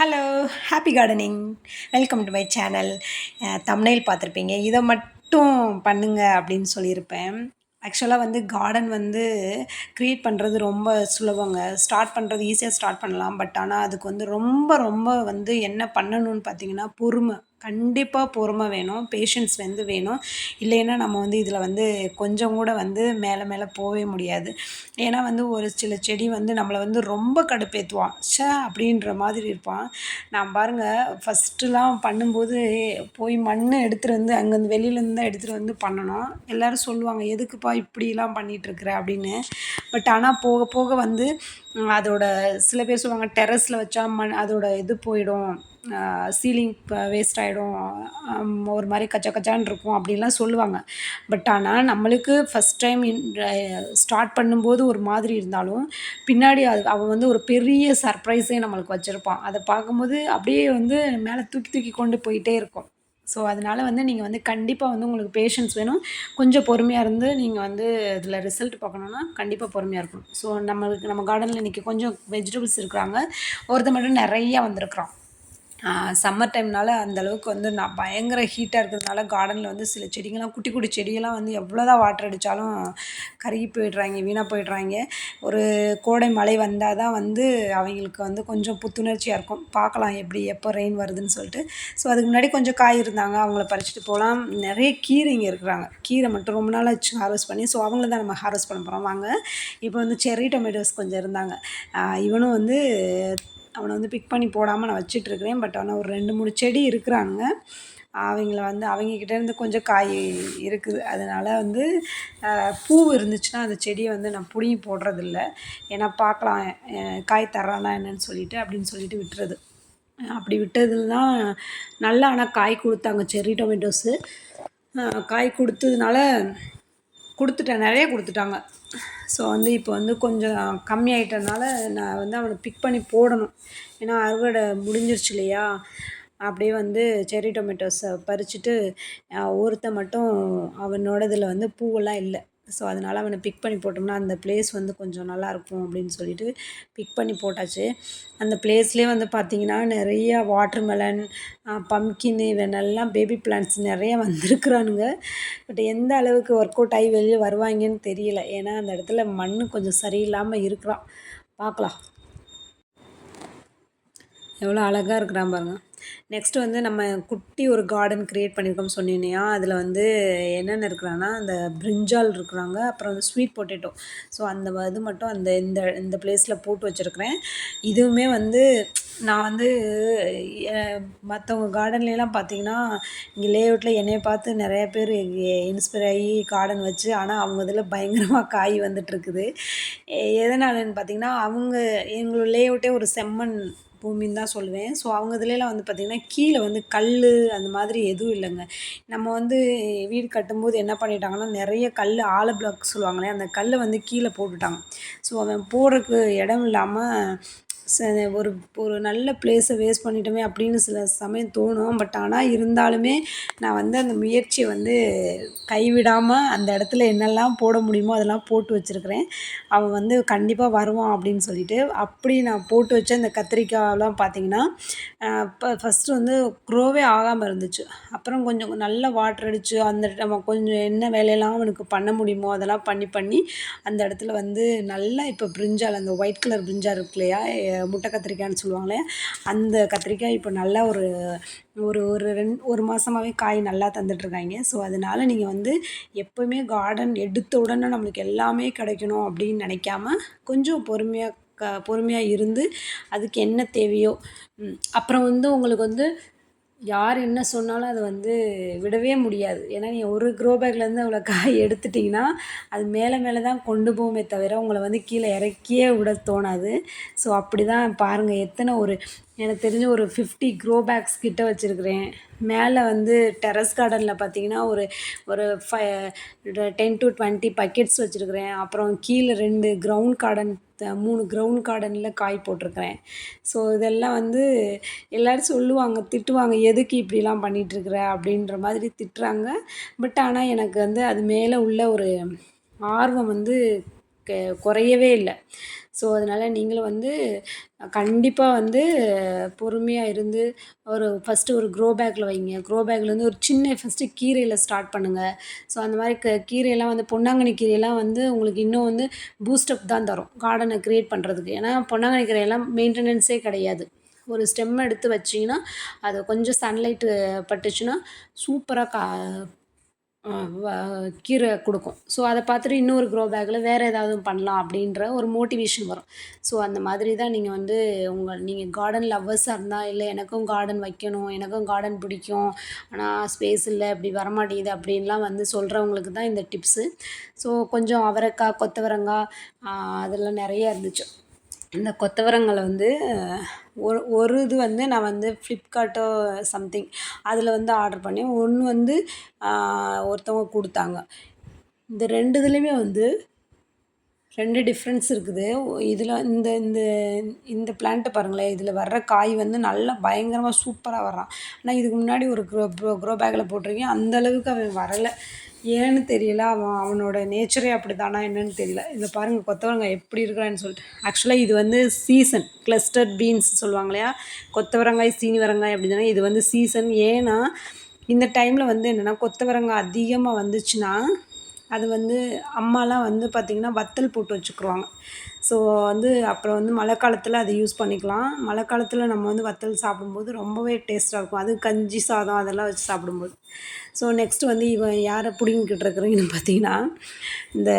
Hello! Happy gardening. Welcome to my channel. Thumbnail பார்த்துருப்பீங்க. இத மட்டும் பண்ணுங்க அப்படின்னு சொல்லியிருப்பேன். ஆக்சுவலா கார்டன் கிரியேட் பண்ணுறது ரொம்ப சுலபங்க. ஸ்டார்ட் பண்ணுறது ஈஸியா ஸ்டார்ட் பண்ணலாம். பட் ஆனா அதுக்கு ரொம்ப ரொம்ப என்ன பண்ணணும்னு பார்த்தீங்கன்னா, பொறுமை. கண்டிப்பா பொறுமை வேணும். பேஷன்ஸ் வேணும். இல்லைன்னா நம்ம இதில கொஞ்சம் கூட மேல மேல போவே முடியாது. ஏன்னா ஒரு சில செடி நம்மள ரொம்ப கடுப்பேத்துவான். அப்படின்ற மாதிரி இருப்பான். நான் பாருங்க ஃபர்ஸ்ட்டுலாம் பண்ணும்போது போய் மண்ண எடுத்துட்டு அங்கேருந்து வெளியிலேருந்து தான் எடுத்துட்டு பண்ணணும். எல்லாரும் சொல்லுவாங்க, "எதுக்குப்பா இப்படிலாம் பண்ணிட்டுருக்குற?" அப்படின்னு. பட் ஆனா போக போக அதோட சில பேர் சொல்லுவாங்க, "டெர்ரஸ்ல வச்சா அதோட இது போயிடும். சீலிங் வேஸ்ட் ஆயிடும். ஒரு மாரி கச்ச கச்சான்னு இருக்கும்." அப்படிலாம் சொல்லுவாங்க. பட் ஆனா நம்மளுக்கு ஃபர்ஸ்ட் டைம் ஸ்டார்ட் பண்ணும்போது ஒரு மாதிரி இருந்தாலும், பின்னாடி அவன் ஒரு பெரிய சர்ப்ரைஸே நம்மளுக்கு வச்சிருப்பான். அத பார்க்கும்போது அப்படியே மேல தூக்கி தூக்கி கொண்டு போயிட்டே இருக்கும். ஸோ, அதனால நீங்க கண்டிப்பா உங்களுக்கு பேஷன்ஸ் வேணும். கொஞ்சம் பொறுமையா இருந்து நீங்க இதில ரிசல்ட் பார்க்கணும்னா, கண்டிப்பா பொறுமையா இருக்கணும். ஸோ, நம்ம கார்டன்ல இன்னைக்கு கொஞ்சம் வெஜிடபிள்ஸ் இருக்கிறாங்க. ஒருத்தன் மட்டும் நெறையா வந்திருக்கிறான். சம்மர் டைம்னால அந்த அளவுக்கு நான் பயங்கர ஹீட்டா இருக்கிறதுனால கார்டன்ல சில செடிங்கலாம் குட்டி குட்டி செடியெல்லாம் எவ்வளோதான் வாட்டர் அடித்தாலும் கருகி போயிடுறாய்ங்க, வீணாக போயிடுறாய்ங்க. ஒரு கோடை மழை வந்தா தான் அவைங்களுக்கு கொஞ்சம் புத்துணர்ச்சியா இருக்கும். பார்க்கலாம் எப்போ ரெயின் வருதுன்னு சொல்லிட்டு. ஸோ, அதுக்கு முன்னாடி கொஞ்சம் காய் இருந்தாங்க. அவங்கள பறிச்சுட்டு போலாம். நெறைய கீரைங்க இருக்கிறாங்க. கீரை மட்டும் ரொம்ப நாள் ஆச்சு ஹார்வெஸ்ட் பண்ணி. ஸோ, அவங்கள தான் நம்ம ஹார்வெஸ்ட் பண்ண போறோம் வாங்க. இப்போ செர்ரி டொமேட்டோஸ் கொஞ்சம் இருந்தாங்க. இவனும் அவன பிக் பண்ணி போடாம நான் வச்சுட்ருக்கிறேன். பட் ஆனா ஒரு 2, 3 செடி இருக்கிறாங்க. அவைங்கள அவங்ககிட்டேருந்து கொஞ்சம் காய் இருக்குது. அதனால பூ இருந்துச்சுன்னா அந்த செடிய நான் புடுங்கி போடுறதில்ல. ஏன்னா பார்க்கலாம் காய் தர்றானா என்னன்னு சொல்லிட்டு அப்படின்னு சொல்லிட்டு விட்டுறது. அப்படி விட்டதில தான் நல்லா ஆனா காய் குடுத்தாங்க செர்ரி டொமேட்டோஸு. காய் குடுத்ததுனால குடுத்துட்டேன். நெறைய குடுத்துட்டாங்க. ஸோ, இப்போ கொஞ்சம் கம்மியாயிட்டனால நான் அவன பிக் பண்ணி போடணும். ஏன்னா அறுவடை முடிஞ்சிருச்சு இல்லையா? அப்படியே செர்ரி டொமேட்டோஸ பறிச்சுட்டு ஒருத்தன் மட்டும் அவனோடதில பூவெல்லாம் இல்ல. ஸோ, அதனால அவன பிக் பண்ணி போட்டோம்னா, அந்த பிளேஸ் கொஞ்சம் நல்லாயிருக்கும் அப்படின்னு சொல்லிட்டு பிக் பண்ணி போட்டாச்சு. அந்த பிளேஸ்லேயே பார்த்தீங்கன்னா, நெறைய வாட்டர்மெலன், பம்ப்கின் இவனெல்லாம் பேபி பிளான்ட்ஸ் நெறைய வந்திருக்கிறானுங்க. பட் எந்த அளவுக்கு ஒர்க் அவுட் ஆகி வெளிய வருவாய்ங்கன்னு தெரியல. ஏன்னா அந்த இடத்துல மண்ணு கொஞ்சம் சரியில்லாம இருக்கிறான். பார்க்கலாம். எவ்வளோ அழகா இருக்கிறான் பாருங்க. நெக்ஸ்ட் நம்ம குட்டி ஒரு கார்டன் கிரியேட் பண்ணியிருக்கோம்னு சொன்னேன் இல்லையா? அதில என்னென்ன இருக்கிறான்னா, அந்த பிரிஞ்சால் இருக்கிறாங்க. அப்புறம் ஸ்வீட் பொட்டேட்டோ. ஸோ, அந்த இது மட்டும் இந்த இந்த பிளேஸ்ல போட்டு வச்சிருக்கிறேன். இதுவுமே நான் எ மத்தவங்க கார்டன்லலாம் பார்த்தீங்கன்னா, இங்கே லேஅவுட்ல என்னைய பார்த்து நெறைய பேர் இன்ஸ்பயர் ஆகி கார்டன் வச்சு, ஆனா அவங்க இதில பயங்கரமா காய் வந்துட்டுருக்குது. எதனாலன்னு பார்த்தீங்கன்னா, எங்களோட லேஅவுட்டே ஒரு செம்மண் பூமின்னு தான் சொல்லுவேன். ஸோ, அவங்க இதுலலாம் பார்த்தீங்கன்னா, கீழ கல்லு அந்த மாதிரி எதுவும் இல்லங்க. நம்ம வீடு கட்டும்போது என்ன பண்ணிட்டாங்கன்னா, நெறைய கல்லு ஆல பிளாக் சொல்லுவாங்களே, அந்த கல்ல கீழ போட்டுட்டாங்க. ஸோ, அவன் போடுறக்கு இடம் இல்லாம ச ஒரு ஒரு நல்ல பிளேஸ வேஸ்ட் பண்ணிட்டோமே அப்படின்னு சில சமயம் தோணும். பட் ஆனா இருந்தாலுமே நான் அந்த முயற்சிய கைவிடாம அந்த இடத்துல என்னெல்லாம் போட முடியுமோ அதெல்லாம் போட்டு வச்சிருக்கிறேன். அவன் கண்டிப்பா வருவான் அப்படின்னு சொல்லிட்டு. அப்படி நான் போட்டு வச்ச இந்த கத்திரிக்காய்லாம் பார்த்தீங்கன்னா, ஃபர்ஸ்ட்டு க்ரோவே ஆகாம இருந்துச்சு. அப்புறம் கொஞ்சம் நல்லா வாட்டர் அடிச்சு நம்ம கொஞ்சம் என்ன வேலையெல்லாம் அவனுக்கு பண்ண முடியுமோ அதெல்லாம் பண்ணி பண்ணி அந்த இடத்துல நல்லா இப்போ பிரிஞ்சால் அந்த ஒயிட் கலர் பிரிஞ்சால் இருக்கு இல்லையா? முட்டை கத்திரிக்காய்ன்னு சொல்லுவாங்களே, அந்த கத்திரிக்காய் இப்போ நல்லா ஒரு ஒரு ஒரு 1 மாசமாவே காய் நல்லா தந்துட்டுருக்காய்ங்க. ஸோ, அதனால நீங்க எப்பவுமே கார்டன் எடுத்த உடனே நம்மளுக்கு எல்லாமே கிடைக்கணும் அப்படின்னு நினைக்காம, கொஞ்சம் பொறுமையா இருந்து அதுக்கு என்ன தேவையோ அப்புறம் உங்களுக்கு யார் என்ன சொன்னாலும் அத விடவே முடியாது. ஏன்னா, நீங்க ஒரு க்ரோ பேக்லேருந்து அவ்வளோ காய் எடுத்துட்டீங்கன்னா, அது மேல மேல தான் கொண்டு போகுமே தவிர, உங்கள கீழ இறக்கியே விட தோணாது. ஸோ, அப்படிதான் பாருங்க எத்தன எனக்கு தெரிஞ்சு ஒரு 50 க்ரோ பேக்ஸ் கிட்ட வச்சிருக்கிறேன். மேல டெர்ரஸ் கார்டன்ல பார்த்தீங்கன்னா, ஒரு ஒரு 10 to 20 பக்கெட்ஸ் வச்சிருக்கிறேன். அப்புறம் கீழ 2 கிரவுண்ட் கார்டன் 3 கிரவுண்ட் கார்டன்ல காய் போட்டிருக்கிறேன். ஸோ, இதெல்லாம் எல்லாரும் சொல்லுவாங்க, திட்டுவாங்க. "எதுக்கு இப்படிலாம் பண்ணிட்டுருக்குற?" அப்படின்ற மாதிரி திட்டுறாங்க. பட் ஆனா எனக்கு அது மேல உள்ள ஒரு ஆர்வம் குறையவே இல்லை. ஸோ அதனால் நீங்களும் வந்து கண்டிப்பாக வந்து பொறுமையாக இருந்து ஃபஸ்ட்டு ஒரு க்ரோ பேக்கில் வைங்க. க்ரோ பேக்லேருந்து ஒரு சின்ன ஃபஸ்ட்டு கீரையில் ஸ்டார்ட் பண்ணுங்கள். ஸோ அந்த மாதிரி கீரையெல்லாம் வந்து பொன்னாங்கண்ணி கீரையெல்லாம் வந்து உங்களுக்கு இன்னும் வந்து பூஸ்டப் தான் தரும் கார்டனை க்ரியேட் பண்ணுறதுக்கு. ஏன்னா பொன்னாங்கண்ணி கீரையெல்லாம் மெயின்டெனன்ஸே கிடையாது. ஒரு ஸ்டெம் எடுத்து வச்சிங்கன்னா அது கொஞ்சம் சன்லைட்டு பட்டுச்சுன்னா சூப்பராக கீரை கொடுக்கும். ஸோ அதை பார்த்துட்டு இன்னொரு க்ரோ பேக்கில் வேறு ஏதாவது பண்ணலாம் அப்படின்ற ஒரு மோட்டிவேஷன் வரும். ஸோ அந்த மாதிரி தான் நீங்கள் வந்து நீங்கள் கார்டன் லவ்வர்ஸாக இருந்தால், இல்லை எனக்கும் கார்டன் வைக்கணும், எனக்கும் கார்டன் பிடிக்கும், ஆனால் ஸ்பேஸ் இல்லை, இப்படி வரமாட்டேங்குது அப்படின்லாம் வந்து சொல்கிறவங்களுக்கு தான் இந்த டிப்ஸு. ஸோ கொஞ்சம் அவரைக்காய், கொத்தவரங்காய் அதெல்லாம் நிறைய இருந்துச்சு. இந்த கொத்தவரங்கால வந்து ஒரு இது வந்து நான் வந்து ஃப்ளிப்கார்ட்டோ சம்திங் அதில் வந்து ஆர்டர் பண்ணேன். ஒன்று வந்து ஒருத்தவங்க கொடுத்தாங்க. இந்த 2 இதுலேயுமே வந்து 2 டிஃப்ரென்ஸ் இருக்குது. இதில் இந்த இந்த இந்த பிளான்ட்டை பாருங்களேன், இதில் வர்ற காய் வந்து நல்லா பயங்கரமாக சூப்பராக வர்றான். ஆனால் இதுக்கு முன்னாடி ஒரு க்ரோ பேக்கில் போட்டிருக்கேன், அந்தளவுக்கு அவன் வரலை. ஏன்னு தெரியல. அவனோட நேச்சரே அப்படி தானா என்னன்னு தெரியல. இதில் பாருங்கள் கொத்தவரங்காய் எப்படி இருக்கிறான்னு சொல்லிட்டு. ஆக்சுவலாக இது வந்து சீசன் கிளஸ்டர்ட் பீன்ஸ் சொல்லுவாங்க இல்லையா, கொத்தவரங்காய் சீனிவரங்காய் அப்படி தானே, இது வந்து சீசன். ஏன்னா இந்த டைமில் வந்து என்னென்னா கொத்தவரங்காய் அதிகமாக வந்துச்சுன்னா அது வந்து அம்மாலாம் வந்து பார்த்திங்கன்னா வத்தல் போட்டு வச்சுக்கிருவாங்க. ஸோ வந்து அப்புறம் வந்து மழை காலத்தில் அதை யூஸ் பண்ணிக்கலாம். மழை காலத்தில் நம்ம வந்து வத்தல் சாப்பிடும்போது ரொம்பவே டேஸ்ட்டாக இருக்கும். அதுவும் கஞ்சி சாதம் அதெல்லாம் வச்சு சாப்பிடும்போது. ஸோ நெக்ஸ்ட்டு வந்து இவன் யாரை பிடுங்கிக்கிட்டு இருக்கிறீங்கன்னு பார்த்தீங்கன்னா, இந்த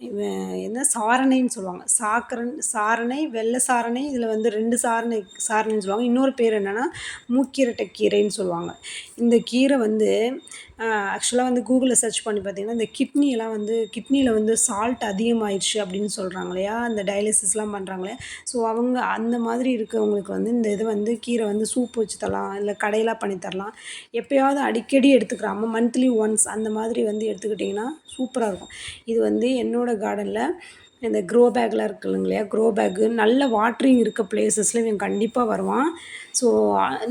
இவன் என்ன சாரணைன்னு சொல்லுவாங்க. சாரணை, வெள்ளை சாரணை, இதில் வந்து 2 சாரணைன்னு சொல்லுவாங்க. இன்னொரு பேர் என்னென்னா மூக்கிரட்டை கீரைன்னு சொல்லுவாங்க. இந்த கீரை வந்து ஆக்சுவலாக வந்து கூகுளில் சர்ச் பண்ணி பார்த்தீங்கன்னா, இந்த கிட்னியில் வந்து சால்ட் அதிகமாயிடுச்சு அப்படின்னு சொல்கிறாங்க இல்லையா, இந்த டயாலிசிஸ்லாம் பண்ணுறாங்க இல்லையா. ஸோ அவங்க அந்த மாதிரி இருக்கவங்களுக்கு வந்து இந்த இது வந்து கீரை வந்து சூப் வச்சு தரலாம், இல்லை கடையெல்லாம் பண்ணி தரலாம். எப்போயாவது அடிக்கடி எடுத்துக்கிறாம மந்த்லி ஒன்ஸ் அந்த மாதிரி வந்து எடுத்துக்கிட்டிங்கன்னா சூப்பராக இருக்கும். இது வந்து என்னோடய கார்டனில் இந்த க்ரோ பேக்லாம் இருக்குது இல்லைங்களா, க்ரோ பேக்கு நல்ல வாட்டரிங் இருக்க பிளேஸஸில் இவன் கண்டிப்பாக வருவான். ஸோ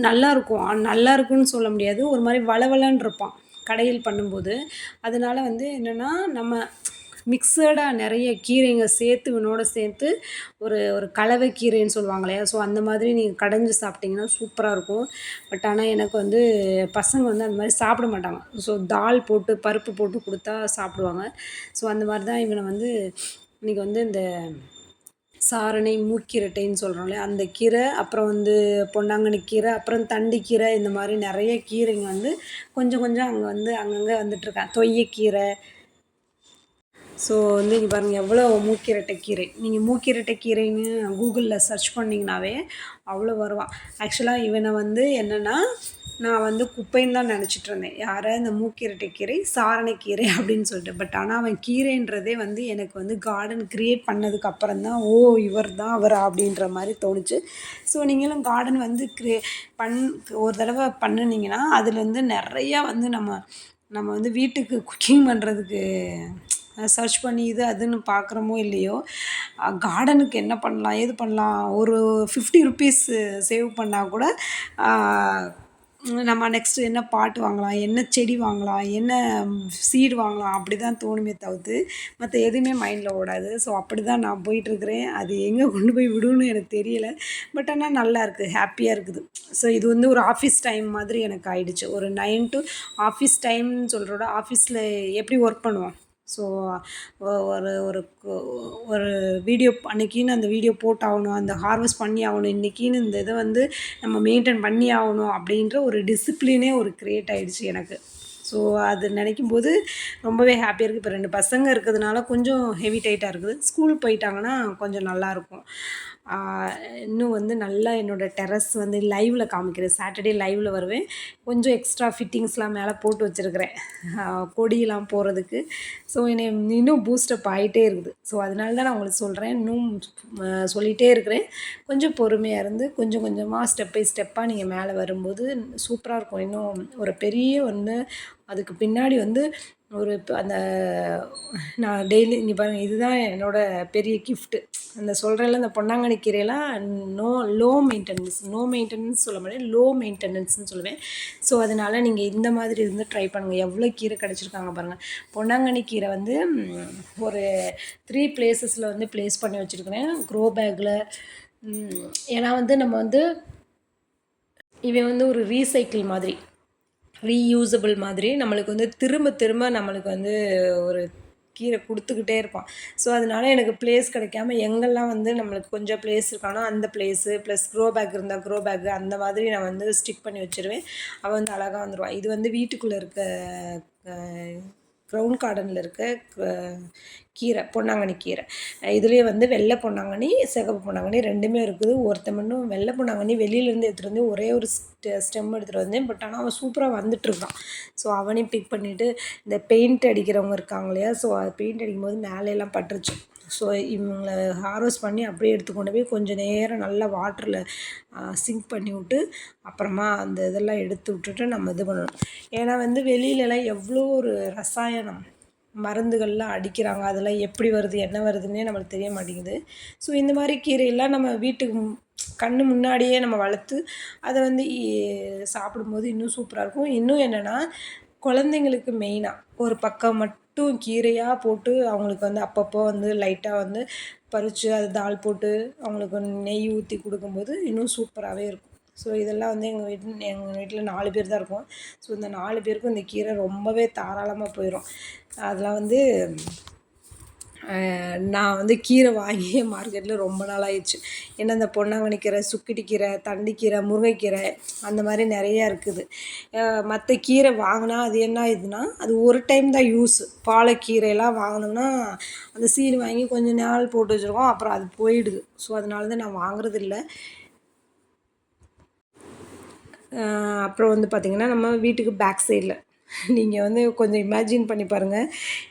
நல்லாயிருக்கும். நல்லா இருக்குன்னு சொல்ல முடியாது, ஒரு மாதிரி வளவளன்னு இருப்பான் கடையில் பண்ணும்போது. அதனால் வந்து என்னென்னா நம்ம மிக்சடாக நிறைய கீரைங்க சேர்த்து இவனோட சேர்த்து ஒரு கலவை கீரைன்னு சொல்லுவாங்க இல்லையா, ஸோ அந்த மாதிரி நீங்கள் கடைஞ்சி சாப்பிட்டிங்கன்னா சூப்பராக இருக்கும். பட் ஆனால் எனக்கு வந்து பசங்க வந்து அந்த மாதிரி சாப்பிட மாட்டாங்க. ஸோ தால் போட்டு பருப்பு போட்டு கொடுத்தா சாப்பிடுவாங்க. ஸோ அந்த மாதிரி தான் இவனை வந்து இன்றைக்கி வந்து இந்த சாரணை, மூக்கிரட்டைன்னு சொல்கிறோம் இல்லையா, அந்த கீரை, அப்புறம் வந்து பொன்னாங்கண்ணி கீரை, அப்புறம் தண்டுக்கீரை, இந்த மாதிரி நிறைய கீரைங்க வந்து கொஞ்சம் கொஞ்சம் அங்கங்கே வந்துட்டுருக்கேன். தொய்யக்கீரை. ஸோ வந்து இங்கே பாருங்கள் எவ்வளோ மூக்கிரட்டை கீரை. நீங்கள் மூக்கிரட்டை கீரைன்னு கூகுளில் சர்ச் பண்ணிங்கனாவே அவ்வளோ வருவான். ஆக்சுவலாக இவனை வந்து என்னென்னா நான் வந்து குப்பைன்னு தான் நினச்சிட்ருந்தேன். யாரை, இந்த மூக்கிரட்டை கீரை, சாரணைக்கீரை அப்படின்னு சொல்லிட்டு. பட் ஆனால் அவன் கீரைன்றதே வந்து எனக்கு வந்து கார்டன் க்ரியேட் பண்ணதுக்கு அப்புறம் தான், ஓ இவர் தான் அவரா அப்படின்ற மாதிரி தோணுச்சு. ஸோ நீங்களும் கார்டன் வந்து ஒரு தடவை பண்ணுனீங்கன்னா அதில் வந்து நிறையா வந்து நம்ம வந்து வீட்டுக்கு குக்கிங் பண்ணுறதுக்கு சர்ச் பண்ணி இது அதுன்னு பார்க்குறோமோ இல்லையோ, கார்டனுக்கு என்ன பண்ணலாம், ஏது பண்ணலாம், ஒரு 50 ருப்பீஸ் சேவ் பண்ணால் கூட நம்ம நெக்ஸ்ட்டு என்ன பாட் வாங்கலாம், என்ன செடி வாங்கலாம், என்ன சீடு வாங்கலாம், அப்படி தான் தோணுமே தவிர்த்து மற்ற எதுவுமே மைண்டில் ஓடாது. ஸோ அப்படி தான் நான் போயிட்டுருக்கிறேன். அது எங்கே கொண்டு போய் விடும்னு எனக்கு தெரியலை. பட் ஆனால் நல்லா இருக்குது, ஹாப்பியாக இருக்குது. ஸோ இது வந்து ஒரு ஆஃபீஸ் டைம் மாதிரி எனக்கு ஆயிடுச்சு. ஒரு 9 to ஆஃபீஸ் டைம்னு சொல்கிறத விட ஆஃபீஸில் எப்படி ஒர்க் பண்ணுவோம். ஸோ ஒரு ஒரு ஒரு வீடியோ அன்றைக்கின்னு அந்த வீடியோ போட்டாகணும், அந்த ஹார்வெஸ்ட் பண்ணி ஆகணும், இன்றைக்கின்னு இந்த இதை வந்து நம்ம மெயின்டைன் பண்ணி ஆகணும் அப்படின்ற ஒரு டிசிப்ளினே க்ரியேட் ஆகிடுச்சு எனக்கு. ஸோ அது நினைக்கும்போது ரொம்பவே ஹாப்பியாக இருக்குது. இப்போ 2 பசங்க இருக்கிறதுனால கொஞ்சம் ஹெவி டைட்டாக இருக்குது. ஸ்கூல் போயிட்டாங்கன்னா கொஞ்சம் நல்லாயிருக்கும். இன்னும் வந்து நல்லா என்னோடய டெரஸ் வந்து லைவில் காமிக்கிறேன். சாட்டர்டே லைவில் வருவேன். கொஞ்சம் எக்ஸ்ட்ரா ஃபிட்டிங்ஸ்லாம் மேலே போட்டு வச்சுருக்கிறேன் கொடியெல்லாம் போகிறதுக்கு. ஸோ இன்னும் பூஸ்டப் ஆகிட்டே இருக்குது. ஸோ அதனால தான் நான் உங்களுக்கு சொல்கிறேன். இன்னும் சொல்லிகிட்டே இருக்கிறேன். கொஞ்சம் பொறுமையாக இருந்து கொஞ்சம் கொஞ்சமாக ஸ்டெப் பை ஸ்டெப்பாக நீங்கள் மேலே வரும்போது சூப்பராக இருக்கும். இன்னும் ஒரு பெரிய அதுக்கு பின்னாடி வந்து ஒரு அந்த நான் டெய்லி இங்கே பாருங்கள், இதுதான் என்னோடய பெரிய கிஃப்ட்டு. அந்த சொல்கிறேன்ல, இந்த பொன்னாங்கண்ணி கீரையெல்லாம் no low maintenance, no maintenance சொல்ல மாட்டேன், லோ மெயின்டெனன்ஸ்னு சொல்லுவேன். ஸோ அதனால் நீங்கள் இந்த மாதிரி இருந்து ட்ரை பண்ணுங்கள். எவ்வளோ கீரை கிடச்சிருக்காங்க பாருங்கள். பொன்னாங்கண்ணி கீரை வந்து ஒரு 3 பிளேஸஸில் வந்து ப்ளேஸ் பண்ணி வச்சுருக்கிறேன் க்ரோ பேக்கில். ஏன்னா வந்து நம்ம வந்து இவன் வந்து ஒரு ரீசைக்கிள் மாதிரி, ரீயூசபிள் மாதிரி நம்மளுக்கு வந்து திரும்ப திரும்ப நம்மளுக்கு வந்து ஒரு கீரை கொடுத்துக்கிட்டே இருப்பான். ஸோ அதனால எனக்கு ப்ளேஸ் கிடைக்காம எங்கெல்லாம் வந்து நம்மளுக்கு கொஞ்சம் ப்ளேஸ் இருக்கானோ அந்த ப்ளேஸு ப்ளஸ் க்ரோ பேக் இருந்தால் க்ரோ பேக்கு அந்த மாதிரி நான் வந்து ஸ்டிக் பண்ணி வச்சுருவேன். அவன் வந்து அழகாக வந்துடுவான். இது வந்து வீட்டுக்குள்ளே இருக்க க்ரௌண்ட் கார்டனில் இருக்க கீரை, பொன்னாங்கண்ணி கீரை. இதுலேயே வந்து வெள்ளை பொன்னாங்கண்ணி, சிகப்பு பொன்னாங்கண்ணி 2மே இருக்குது. ஒருத்தன் மட்டும் வெள்ளை பொன்னாங்கண்ணி வெளியிலேருந்து எடுத்துகிட்டு வந்து ஒரே ஒரு ஸ்டெம் எடுத்துகிட்டு வந்தேன். பட் ஆனால் அவன் சூப்பராக வந்துட்டுருக்கான். ஸோ அவனையும் பிக் பண்ணிவிட்டு, இந்த பெயிண்ட் அடிக்கிறவங்க இருக்காங்க இல்லையா, ஸோ அது பெயிண்ட் அடிக்கும்போது மேலேலாம் பட்டுருச்சு. ஸோ இவங்கள ஹார்வெஸ்ட் பண்ணி அப்படியே எடுத்து கொண்டு போய் கொஞ்சம் நேரம் நல்லா வாட்டரில் சிங்க் பண்ணி விட்டு, அப்புறமா அந்த இதெல்லாம் எடுத்து விட்டுட்டு நம்ம இது பண்ணணும். ஏன்னா வந்து வெளியிலலாம் எவ்வளோ ஒரு ரசாயனம் மருந்துகள்லாம் அடிக்கிறாங்க. அதெல்லாம் எப்படி வருது, என்ன வருதுன்னே நம்மளுக்கு தெரிய மாட்டேங்குது. ஸோ இந்த மாதிரி கீரையெல்லாம் நம்ம வீட்டுக்கு கண்ணு முன்னாடியே நம்ம வளர்த்து அதை வந்து சாப்பிடும்போது இன்னும் சூப்பராக இருக்கும். இன்னும் என்னென்னா, குழந்தைங்களுக்கு மெயினாக ஒரு பக்கம் மட்டும் கீரையாக போட்டு அவங்களுக்கு வந்து அப்பப்போ வந்து லைட்டாக வந்து பறித்து அது தால் போட்டு அவங்களுக்கு நெய் ஊற்றி கொடுக்கும்போது இன்னும் சூப்பராகவே இருக்கும். ஸோ இதெல்லாம் வந்து எங்கள் வீட்டில் 4 பேர் தான் இருக்கோம். ஸோ இந்த 4 பேருக்கும் இந்த கீரை ரொம்பவே தாராளமாக போயிடும். அதெல்லாம் வந்து நான் வந்து கீரை வாங்கி மார்க்கெட்டில் ரொம்ப நாள் ஆயிடுச்சு. ஏன்னா இந்த பொன்னாங்கண்ணி கீரை, சுக்கிட்டி கீரை, தண்டிக்கீரை, முருங்கைக்கீரை அந்த மாதிரி நிறையா இருக்குது. மற்ற கீரை வாங்கினா அது என்ன ஆயிடுதுன்னா, அது ஒரு டைம் தான் யூஸு. பாலக்கீரையெல்லாம் வாங்கினோம்னா அந்த சீடு வாங்கி கொஞ்சம் நாள் போட்டு வச்சுருக்கோம், அப்புறம் அது போயிடுது. ஸோ அதனால தான் நான் வாங்குறதில்ல. அப்புறம் வந்து பார்த்திங்கன்னா, நம்ம வீட்டுக்கு பேக் சைடில் நீங்கள் வந்து கொஞ்சம் இமேஜின் பண்ணி பாருங்கள்.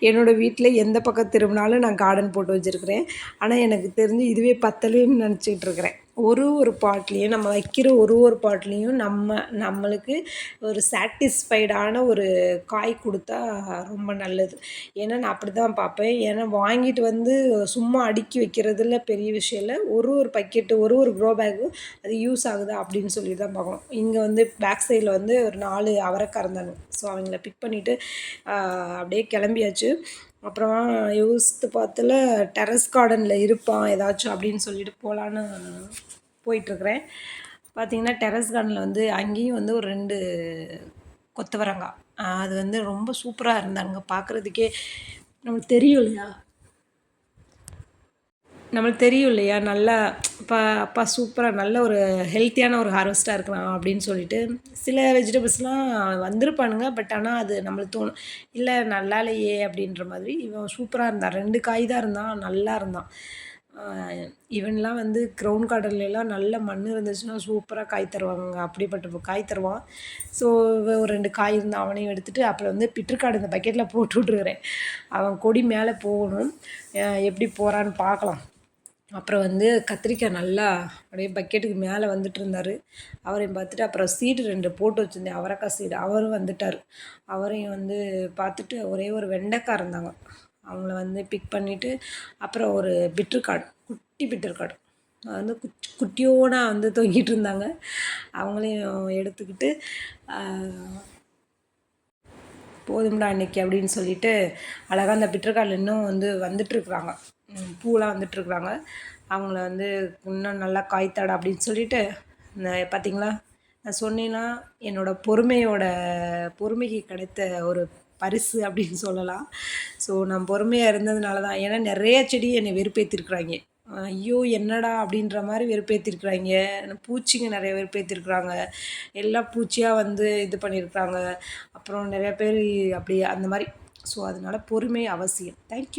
என்னோடய வீட்டில் எந்த பக்கம் திரும்பினாலும் நான் கார்டன் போட்டு வச்சுருக்கிறேன். ஆனால் எனக்கு தெரிஞ்சு இதுவே பத்தலைன்னு நினச்சிக்கிட்டு இருக்கிறேன். ஒரு பாட்லேயும் நம்ம வைக்கிற ஒரு பாட்லேயும் நம்மளுக்கு ஒரு சாட்டிஸ்ஃபைடான ஒரு காய் கொடுத்தா ரொம்ப நல்லது. ஏன்னா நான் அப்படி தான் பார்ப்பேன். ஏன்னா வாங்கிட்டு வந்து சும்மா அடுக்கி வைக்கிறதுல பெரிய விஷயம் இல்லை. ஒரு பக்கெட்டு, ஒரு க்ரோ பேக்கும் அது யூஸ் ஆகுதா அப்படின்னு சொல்லி தான் பார்க்கணும். இங்கே வந்து பேக் சைடில் வந்து ஒரு 4 அவரைக்காய் இருந்தாங்க. ஸோ அவங்கள பிக் பண்ணிவிட்டு அப்படியே கிளம்பியாச்சு. அப்புறம் யோசித்து பார்த்துல டெரஸ் கார்டனில் இருப்பான் ஏதாச்சும் அப்படின்னு சொல்லிட்டு போகலான்னு போயிட்டுருக்குறேன். பார்த்திங்கன்னா டெரஸ் கார்டனில் வந்து அங்கேயும் வந்து ஒரு 2 கொத்தவரங்காய், அது வந்து ரொம்ப சூப்பராக இருந்தாங்க பார்க்குறதுக்கே. நம்மளுக்கு தெரியும் இல்லையா நல்லா அப்பா சூப்பராக நல்ல ஒரு ஹெல்த்தியான ஒரு ஹார்வெஸ்ட்டாக இருக்கலாம் அப்படின்னு சொல்லிட்டு சில வெஜிடபிள்ஸ்லாம் வந்திருப்பானுங்க. பட் ஆனால் அது நம்மளுக்கு தோணும், இல்லை நல்லா இல்லையே அப்படின்ற மாதிரி. இவன் சூப்பராக இருந்தான். 2 காய் தான் இருந்தான், நல்லா இருந்தான். இவன்லாம் வந்து கிரவுண்ட் கார்டன்லாம் நல்ல மண் இருந்துச்சுன்னா சூப்பராக காய் தருவாங்க. அப்படிப்பட்ட காய் தருவான். ஸோ ஒரு 2 காய் இருந்தால் அவனையும் எடுத்துகிட்டு அப்புறம் வந்து பிட்ருக்காடு இந்த பக்கெட்டில் போட்டு விட்ருக்குறேன். அவன் கொடி மேலே போகணும், எப்படி போகிறான்னு பார்க்கலாம். அப்புறம் வந்து கத்திரிக்காய் நல்லா அப்படியே பக்கெட்டுக்கு மேலே வந்துட்டு இருந்தார். அவரையும் பார்த்துட்டு அப்புறம் சீடு 2 போட்டு வச்சுருந்தேன், அவரைக்காய் சீடு. அவரும் வந்துட்டார். அவரையும் வந்து பார்த்துட்டு ஒரே ஒரு வெண்டைக்காய் இருந்தாங்க, அவங்கள வந்து பிக் பண்ணிவிட்டு அப்புறம் ஒரு பிட்ருக்காடு, குட்டி பிட்ருக்காடு வந்து குட்டியோனா வந்து தொங்கிட்டு இருந்தாங்க. அவங்களையும் எடுத்துக்கிட்டு போதும்டா அன்றைக்கி அப்படின்னு சொல்லிட்டு அழகாக அந்த பிட்ருக்காடில் இன்னும் வந்து வந்துட்டுருக்குறாங்க, பூவெலாம் வந்துட்டுருக்குறாங்க. அவங்கள வந்து இன்னும் நல்லா காய்த்தாடா அப்படின்னு சொல்லிட்டு பார்த்திங்களா, நான் சொன்னேன்னா என்னோடய பொறுமைக்கு கிடைத்த ஒரு பரிசு அப்படின்னு சொல்லலாம். ஸோ நான் பொறுமையாக இருந்ததுனால தான். ஏன்னா நிறைய செடி என்னை வெறுப்பேற்றிருக்குறாங்க. ஐயோ என்னடா அப்படின்ற மாதிரி வெறுப்பேற்றிருக்குறாங்க. பூச்சிங்க நிறைய வெறுப்பேற்றிருக்குறாங்க. எல்லாம் பூச்சியாக வந்து இது பண்ணியிருக்கிறாங்க. அப்புறம் நிறையா பேர் அப்படி அந்த மாதிரி. ஸோ அதனால் பொறுமை அவசியம். தேங்க்யூ.